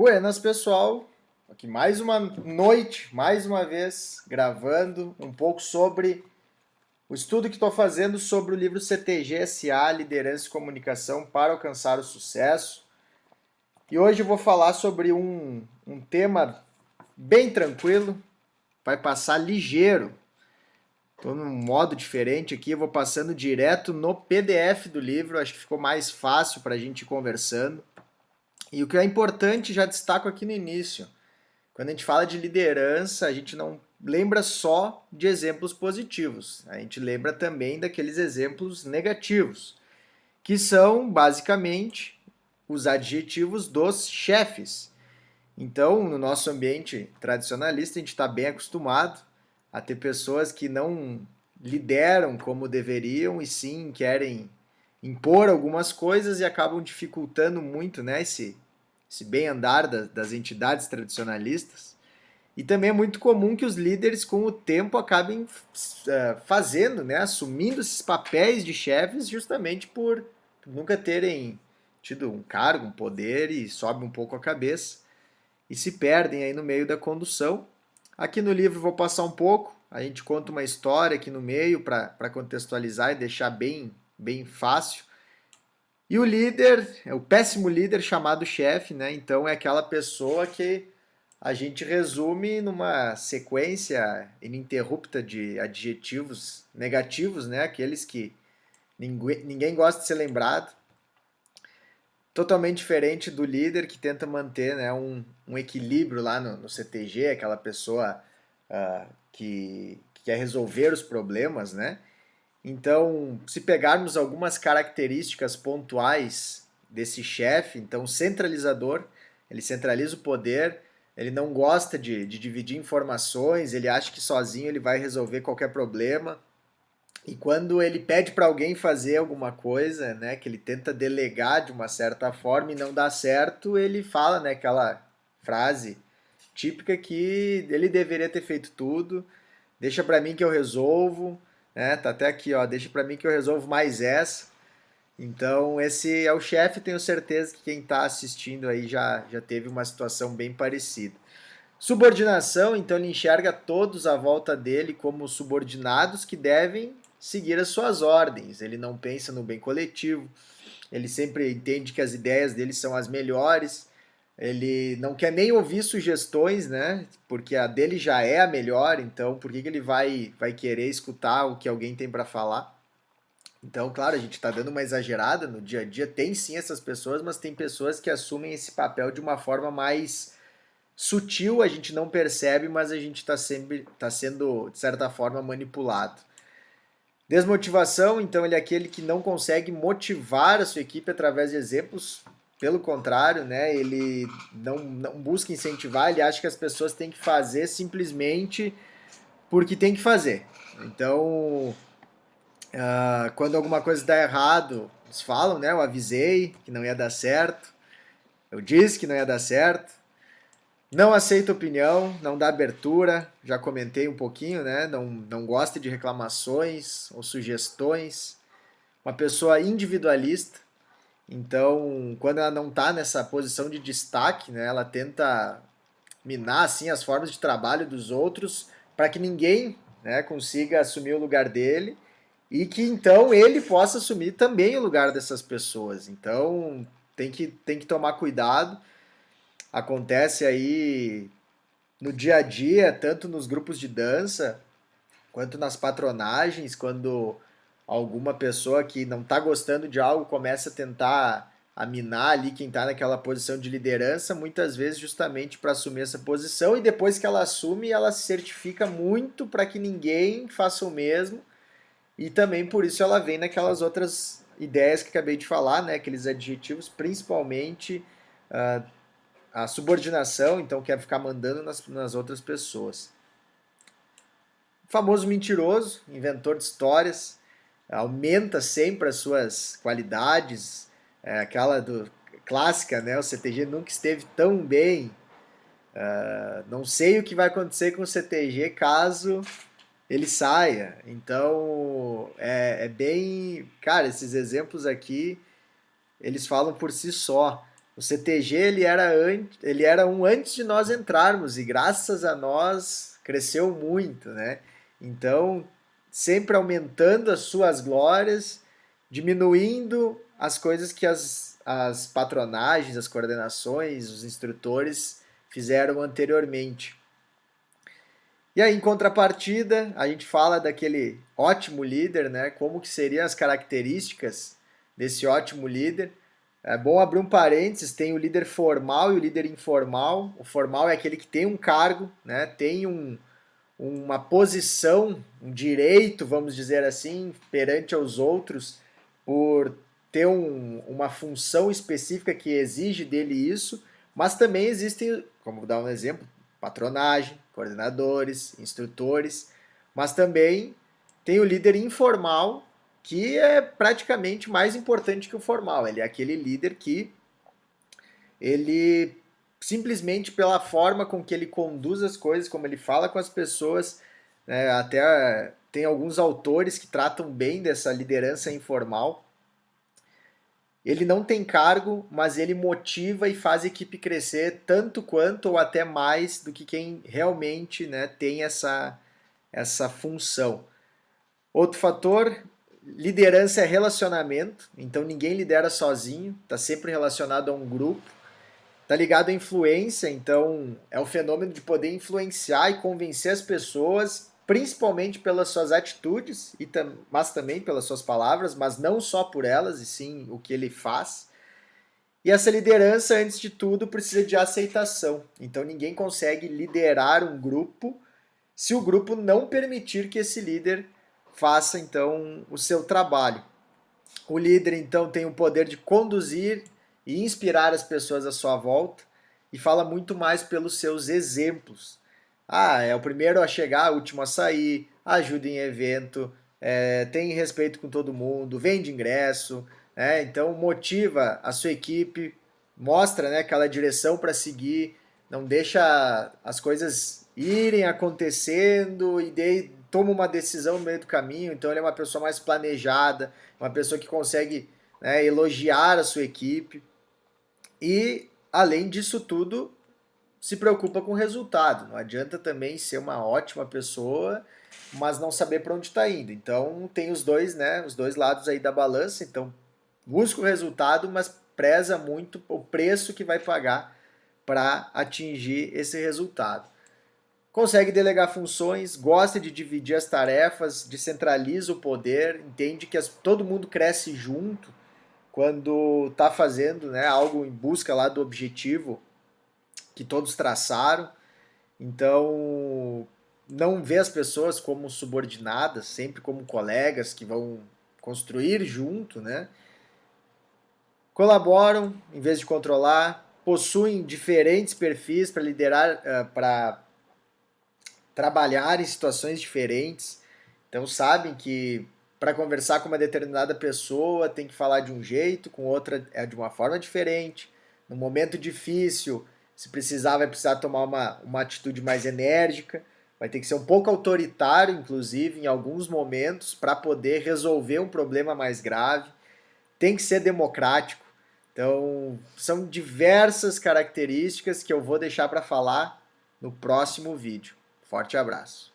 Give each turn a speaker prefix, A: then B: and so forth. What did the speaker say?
A: Buenas, pessoal. Aqui mais uma noite, mais uma vez, gravando um pouco sobre o estudo que estou fazendo sobre o livro CTG SA, Liderança e Comunicação para Alcançar o Sucesso. E hoje eu vou falar sobre um tema bem tranquilo, vai passar ligeiro. Estou num modo diferente aqui, eu vou passando direto no PDF do livro, acho que ficou mais fácil para a gente ir conversando. E o que é importante, já destaco aqui no início, quando a gente fala de liderança, a gente não lembra só de exemplos positivos, a gente lembra também daqueles exemplos negativos, que são basicamente os adjetivos dos chefes. Então, no nosso ambiente tradicionalista, a gente está bem acostumado a ter pessoas que não lideram como deveriam e sim querem impor algumas coisas e acabam dificultando muito, né, esse bem andar das entidades tradicionalistas. E também é muito comum que os líderes, com o tempo, acabem fazendo, né, assumindo esses papéis de chefes justamente por nunca terem tido um cargo, um poder e sobe um pouco a cabeça e se perdem aí no meio da condução. Aqui no livro vou passar um pouco, a gente conta uma história aqui no meio para contextualizar e deixar bem fácil. E o líder, é o péssimo líder chamado chefe, né? Então é aquela pessoa que a gente resume numa sequência ininterrupta de adjetivos negativos, né? Aqueles que ninguém gosta de ser lembrado. Totalmente diferente do líder que tenta manter, né, um equilíbrio lá no CTG, aquela pessoa que quer resolver os problemas, né? Então, se pegarmos algumas características pontuais desse chefe, então centralizador, ele centraliza o poder, ele não gosta de dividir informações, ele acha que sozinho ele vai resolver qualquer problema. E quando ele pede para alguém fazer alguma coisa, né, que ele tenta delegar de uma certa forma e não dá certo, ele fala, né, aquela frase típica que ele deveria ter feito tudo, deixa para mim que eu resolvo, né? Tá até aqui, ó, deixa para mim que eu resolvo mais essa. Então, esse é o chefe, tenho certeza que quem está assistindo aí já teve uma situação bem parecida. Subordinação, então ele enxerga todos à volta dele como subordinados que devem seguir as suas ordens. Ele não pensa no bem coletivo, ele sempre entende que as ideias dele são as melhores, ele não quer nem ouvir sugestões, né? Porque a dele já é a melhor, então por que ele vai querer escutar o que alguém tem para falar? Então, claro, a gente está dando uma exagerada no dia a dia, tem sim essas pessoas, mas tem pessoas que assumem esse papel de uma forma mais sutil, a gente não percebe, mas a gente está sempre tá sendo, de certa forma, manipulado. Desmotivação, então ele é aquele que não consegue motivar a sua equipe através de exemplos. Pelo contrário, né, ele não busca incentivar, ele acha que as pessoas têm que fazer simplesmente porque tem que fazer. Então, quando alguma coisa dá errado, eles falam, né, eu avisei que não ia dar certo, eu disse que não ia dar certo, não aceita opinião, não dá abertura, já comentei um pouquinho, né? Não gosta de reclamações ou sugestões. Uma pessoa individualista, então quando ela não está nessa posição de destaque, né, ela tenta minar assim as formas de trabalho dos outros para que ninguém, né, consiga assumir o lugar dele e que então ele possa assumir também o lugar dessas pessoas. Então tem que tomar cuidado. Acontece aí no dia a dia, tanto nos grupos de dança, quanto nas patronagens, quando alguma pessoa que não está gostando de algo começa a tentar minar ali quem está naquela posição de liderança, muitas vezes justamente para assumir essa posição, e depois que ela assume, ela se certifica muito para que ninguém faça o mesmo, e também por isso ela vem naquelas outras ideias que acabei de falar, né, aqueles adjetivos, principalmente uh, a subordinação, então quer ficar mandando nas outras pessoas. O famoso mentiroso, inventor de histórias, aumenta sempre as suas qualidades, aquela clássica, né? O CTG nunca esteve tão bem. Não sei o que vai acontecer com o CTG caso ele saia. Então é bem. Cara, esses exemplos aqui eles falam por si só. O CTG ele era um antes de nós entrarmos e graças a nós cresceu muito, né? Então, sempre aumentando as suas glórias, diminuindo as coisas que as patronagens, as coordenações, os instrutores fizeram anteriormente. E aí, em contrapartida, a gente fala daquele ótimo líder, né? Como que seriam as características desse ótimo líder? É bom abrir um parênteses, tem o líder formal e o líder informal. O formal é aquele que tem um cargo, né? Tem uma posição, um direito, vamos dizer assim, perante aos outros, por ter uma função específica que exige dele isso, mas também existem, como dar um exemplo, patronagem, coordenadores, instrutores, mas também tem o líder informal, que é praticamente mais importante que o formal. Ele é aquele líder que ele simplesmente pela forma com que ele conduz as coisas, como ele fala com as pessoas, né, até tem alguns autores que tratam bem dessa liderança informal. Ele não tem cargo, mas ele motiva e faz a equipe crescer tanto quanto ou até mais do que quem realmente, né, tem essa função. Outro fator, liderança é relacionamento, então ninguém lidera sozinho, está sempre relacionado a um grupo. Está ligado à influência, então é o fenômeno de poder influenciar e convencer as pessoas, principalmente pelas suas atitudes, mas também pelas suas palavras, mas não só por elas, e sim o que ele faz. E essa liderança, antes de tudo, precisa de aceitação. Então ninguém consegue liderar um grupo se o grupo não permitir que esse líder faça então o seu trabalho. O líder então tem o poder de conduzir e inspirar as pessoas à sua volta e fala muito mais pelos seus exemplos. Ah, é o primeiro a chegar, o último a sair, ajuda em evento, tem respeito com todo mundo, vende ingresso, então motiva a sua equipe, mostra, né, aquela direção para seguir, não deixa as coisas irem acontecendo e toma uma decisão no meio do caminho. Então ele é uma pessoa mais planejada, uma pessoa que consegue, né, elogiar a sua equipe e, além disso tudo, se preocupa com o resultado. Não adianta também ser uma ótima pessoa, mas não saber para onde está indo. Então tem os dois, né, os dois lados aí da balança. Então busca o resultado, mas preza muito o preço que vai pagar para atingir esse resultado. Consegue delegar funções, gosta de dividir as tarefas, descentraliza o poder, entende que todo mundo cresce junto quando está fazendo, né, algo em busca lá do objetivo que todos traçaram. Então, não vê as pessoas como subordinadas, sempre como colegas que vão construir junto, né? Colaboram em vez de controlar, possuem diferentes perfis para liderar, para trabalhar em situações diferentes. Então sabem que para conversar com uma determinada pessoa tem que falar de um jeito, com outra é de uma forma diferente. No momento difícil, se precisar, vai precisar tomar uma atitude mais enérgica. Vai ter que ser um pouco autoritário, inclusive, em alguns momentos, para poder resolver um problema mais grave. Tem que ser democrático. Então, são diversas características que eu vou deixar para falar no próximo vídeo. Forte abraço.